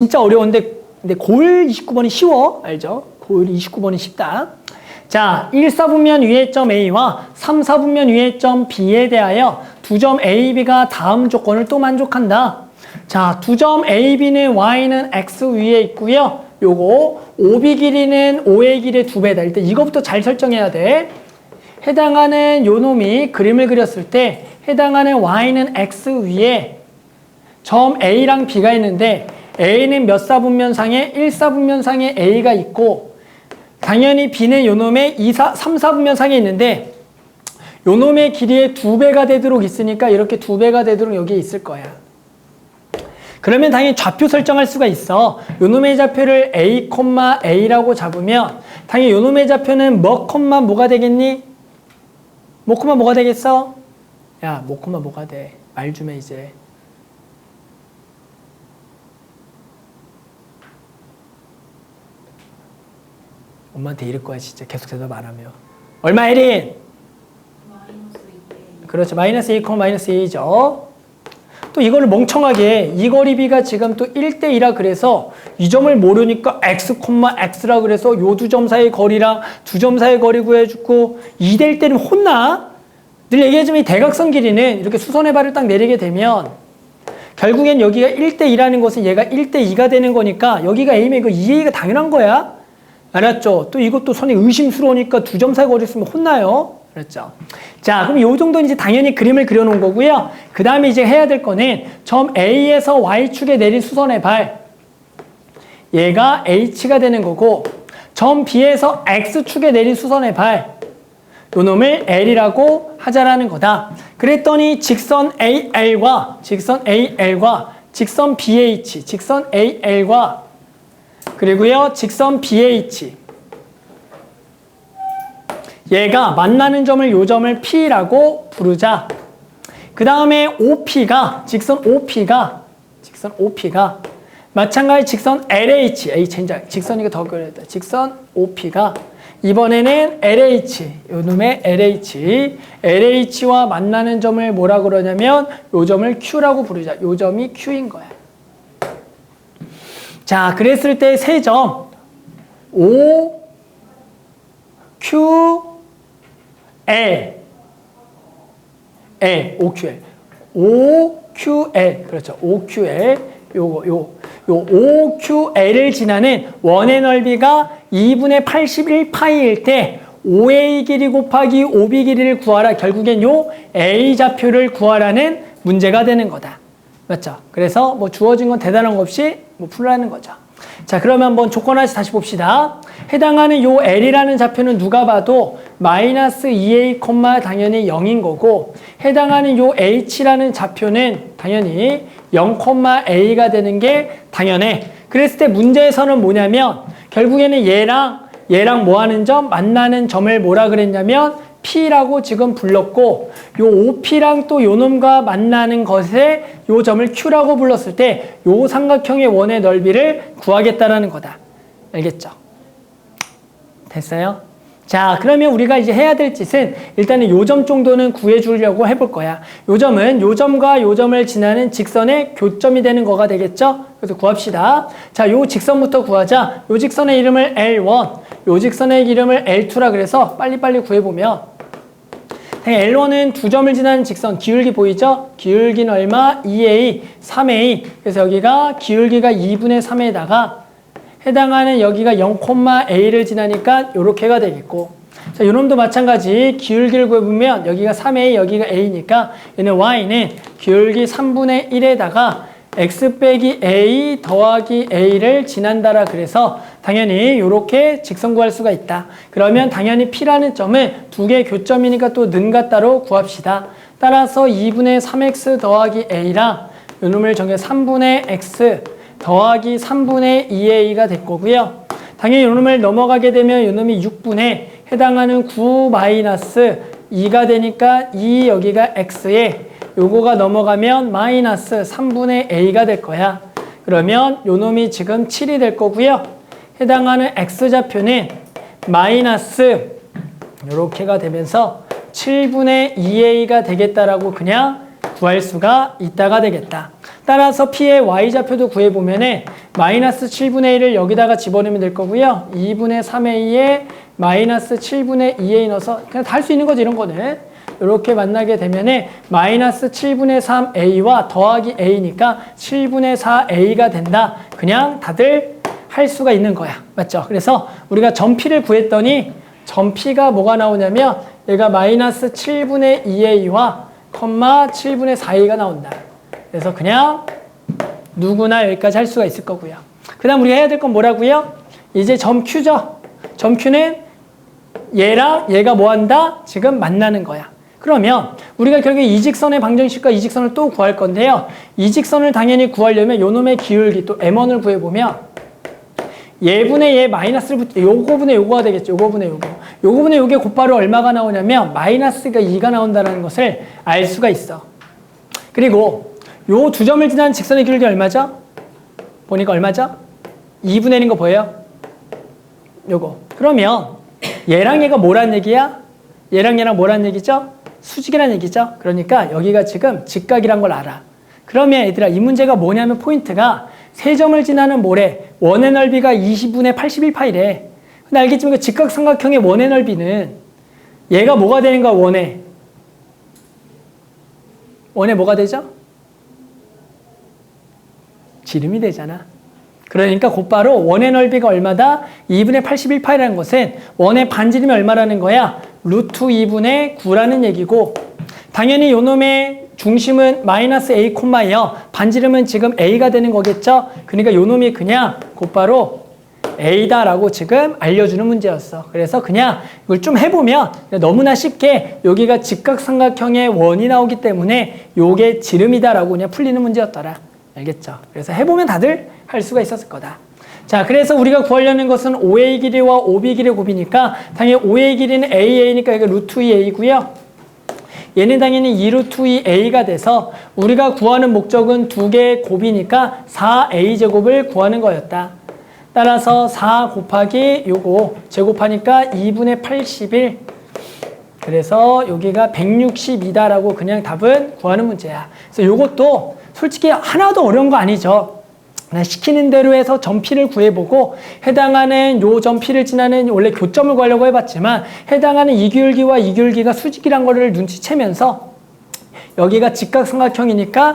진짜 어려운데 근데 고일 29번이 쉬워. 알죠? 고일 29번이 쉽다. 자, 1, 4분면 위의 점 A와 3, 4분면 위의 점 B에 대하여 두 점 A, B가 다음 조건을 또 만족한다. 자, 두 점 A, B는 Y는 X 위에 있고요. 요거 OB 길이는 OA 길이의 2배다. 일단 이거부터 잘 설정해야 돼. 해당하는 요 놈이 그림을 그렸을 때 해당하는 Y는 X 위에 점 A랑 B가 있는데 A는 몇 사분면상에 1, 사분면상에 A가 있고 당연히 B는 요 놈의 3, 사분면상에 있는데 요 놈의 길이의 2배가 되도록 있으니까 이렇게 2배가 되도록 여기에 있을 거야. 그러면 당연히 좌표 설정할 수가 있어. 요 놈의 좌표를 A, A라고 잡으면 당연히 요 놈의 좌표는 뭐가 되겠니? 뭐가 되겠어? 야, 뭐가 돼? 말 좀 해 이제. 엄마한테 이럴 거야 진짜 계속 대답 안 하면. 얼마 에린? 그렇죠. 마이너스 2, 마이너스 2죠. 또 이거를 멍청하게 이 거리 B가 지금 또 1대2라 그래서 이 점을 모르니까 X, X라 그래서 요 두 점 사이의 거리랑 두 점 사이의 거리 구해주고 2대1 때는 혼나. 늘 얘기하지만 이 대각선 길이는 이렇게 수선의 발을 딱 내리게 되면 결국엔 여기가 1대2라는 것은 얘가 1대2가 되는 거니까 여기가 A면 이거 2A가 당연한 거야. 알았죠? 또 이것도 선이 의심스러우니까 두 점 사이 거리 있으면 혼나요. 그렇죠? 자, 그럼 요 정도는 이제 당연히 그림을 그려놓은 거고요. 그 다음에 이제 해야 될 거는 점 A에서 Y축에 내린 수선의 발. 얘가 H가 되는 거고 점 B에서 X축에 내린 수선의 발. 요 놈을 L이라고 하자라는 거다. 그랬더니 직선 AL과 직선 BH, 직선 AL과 그리고요, 직선 BH. 얘가 만나는 점을 요 점을 P라고 부르자. 그 다음에 OP가, 직선 OP가 마찬가지 직선 LH, 직선이가 더 그려야 돼. 직선 OP가 이번에는 LH, 요 놈의 LH와 만나는 점을 뭐라 그러냐면 요 점을 Q라고 부르자. 요 점이 Q인 거야. 자, 그랬을 때 세 점 O, Q, L, OQL. 그렇죠. OQL. 요 OQL을 지나는 원의 넓이가 2분의 81파이일 때 OA 길이 곱하기 OB 길이를 구하라. 결국엔 요 A 좌표를 구하라는 문제가 되는 거다. 맞죠? 그래서 뭐 주어진 건 대단한 거 없이 뭐 풀라는 거죠. 자, 그러면 한번 조건 하나씩 다시 봅시다. 해당하는 요 L이라는 좌표는 누가 봐도 마이너스 2A, 당연히 0인 거고 해당하는 요 H라는 좌표는 당연히 0,A가 되는 게 당연해. 그랬을 때 문제에서는 뭐냐면 결국에는 얘랑 뭐 하는 점? 만나는 점을 뭐라 그랬냐면 P라고 지금 불렀고 요 OP랑 또 요 놈과 만나는 것에 요 점을 Q라고 불렀을 때 요 삼각형의 원의 넓이를 구하겠다라는 거다. 알겠죠? 됐어요? 자, 그러면 우리가 이제 해야 될 짓은 일단은 요 점 정도는 구해주려고 해볼 거야. 요 점은 요 점과 요 점을 지나는 직선의 교점이 되는 거가 되겠죠? 그래서 구합시다. 자, 요 직선부터 구하자. 요 직선의 이름을 L1, 요 직선의 이름을 L2라 그래서 빨리빨리 구해보면 L1은 두 점을 지나는 직선, 기울기 보이죠? 기울기는 얼마? 2A, 3A. 그래서 여기가 기울기가 2분의 3에다가 해당하는 여기가 0,A를 지나니까 요렇게가 되겠고 자, 요놈도 마찬가지 기울기를 구해보면 여기가 3A, 여기가 A니까 얘는 Y는 기울기 3분의 1에다가 X 빼기 A 더하기 A를 지난다라 그래서 당연히 요렇게 직선 구할 수가 있다. 그러면 당연히 P라는 점은 두 개의 교점이니까 또 는 같다로 구합시다. 따라서 2분의 3X 더하기 A랑 요놈을 정해 3분의 X 더하기 3분의 2A가 될 거고요. 당연히 요놈을 넘어가게 되면 요놈이 6분의 해당하는 9 마이너스 2가 되니까 2 여기가 X에 요거가 넘어가면 마이너스 3분의 A가 될 거야. 그러면 요놈이 지금 7이 될 거고요. 해당하는 X좌표는 마이너스 요렇게가 되면서 7분의 2A가 되겠다라고 그냥 구할 수가 있다가 되겠다. 따라서 P의 Y좌표도 구해보면은 마이너스 7분의 1을 여기다가 집어넣으면 될 거고요. 2분의 3A에 마이너스 7분의 2A 넣어서 그냥 다 할 수 있는 거지, 이런 거는. 이렇게 만나게 되면은 마이너스 7분의 3A와 더하기 A니까 7분의 4A가 된다. 그냥 다들 할 수가 있는 거야. 맞죠? 그래서 우리가 점 P를 구했더니 점 P가 뭐가 나오냐면 얘가 마이너스 7분의 2A와 컴마 7분의 4A가 나온다. 그래서 그냥 누구나 여기까지 할 수가 있을 거고요. 그 다음 우리가 해야 될 건 뭐라고요? 이제 점 Q죠. 점 Q는 얘랑 얘가 뭐 한다? 지금 만나는 거야. 그러면 우리가 결국에 이 직선의 방정식과 이 직선을 또 구할 건데요. 이 직선을 당연히 구하려면 요 놈의 기울기 또 M1을 구해보면 얘분의 얘 마이너스를 요거분의 요거가 되겠죠. 요거분의 요거. 요거분의 요게 곧바로 얼마가 나오냐면 마이너스가 2가 나온다는 것을 알 수가 있어. 그리고 요 두 점을 지나는 직선의 기울기 얼마죠? 보니까 얼마죠? 2분의 1인 거 보여요? 요거. 그러면 얘랑 얘가 뭐란 얘기야? 얘랑 얘랑 뭐란 얘기죠? 수직이란 얘기죠? 그러니까 여기가 지금 직각이란 걸 알아. 그러면 얘들아 이 문제가 뭐냐면 포인트가 세 점을 지나는 뭐래? 원의 넓이가 20분의 81파이래. 근데 알겠지만 그 직각삼각형의 원의 넓이는 얘가 뭐가 되는 거야? 원의 뭐가 되죠? 지름이 되잖아. 그러니까 곧바로 원의 넓이가 얼마다? 2분의 81파이라는 것은 원의 반지름이 얼마라는 거야? 루트 2분의 9라는 얘기고 당연히 요놈의 중심은 마이너스 A, 콤마예요. 반지름은 지금 A가 되는 거겠죠? 그러니까 요놈이 그냥 곧바로 A다라고 지금 알려주는 문제였어. 그래서 그냥 이걸 좀 해보면 너무나 쉽게 여기가 직각삼각형의 원이 나오기 때문에 요게 지름이다라고 그냥 풀리는 문제였더라. 알겠죠? 그래서 해보면 다들 할 수가 있었을 거다. 자, 그래서 우리가 구하려는 것은 OA 길이와 OB 길이 곱이니까 당연히 OA 길이는 AA니까 이게 루트 2A고요. 얘는 당연히 2루트 2A가 돼서 우리가 구하는 목적은 두 개의 곱이니까 4A제곱을 구하는 거였다. 따라서 4 곱하기 요거 제곱하니까 2분의 81. 그래서 여기가 162다라고 그냥 답은 구하는 문제야. 그래서 요것도 솔직히 하나도 어려운 거 아니죠. 시키는 대로 해서 점 P를 구해보고 해당하는 요 점 P를 지나는 원래 교점을 구하려고 해봤지만 해당하는 이 기울기와 이 기울기가 수직이란 거를 눈치채면서 여기가 직각삼각형이니까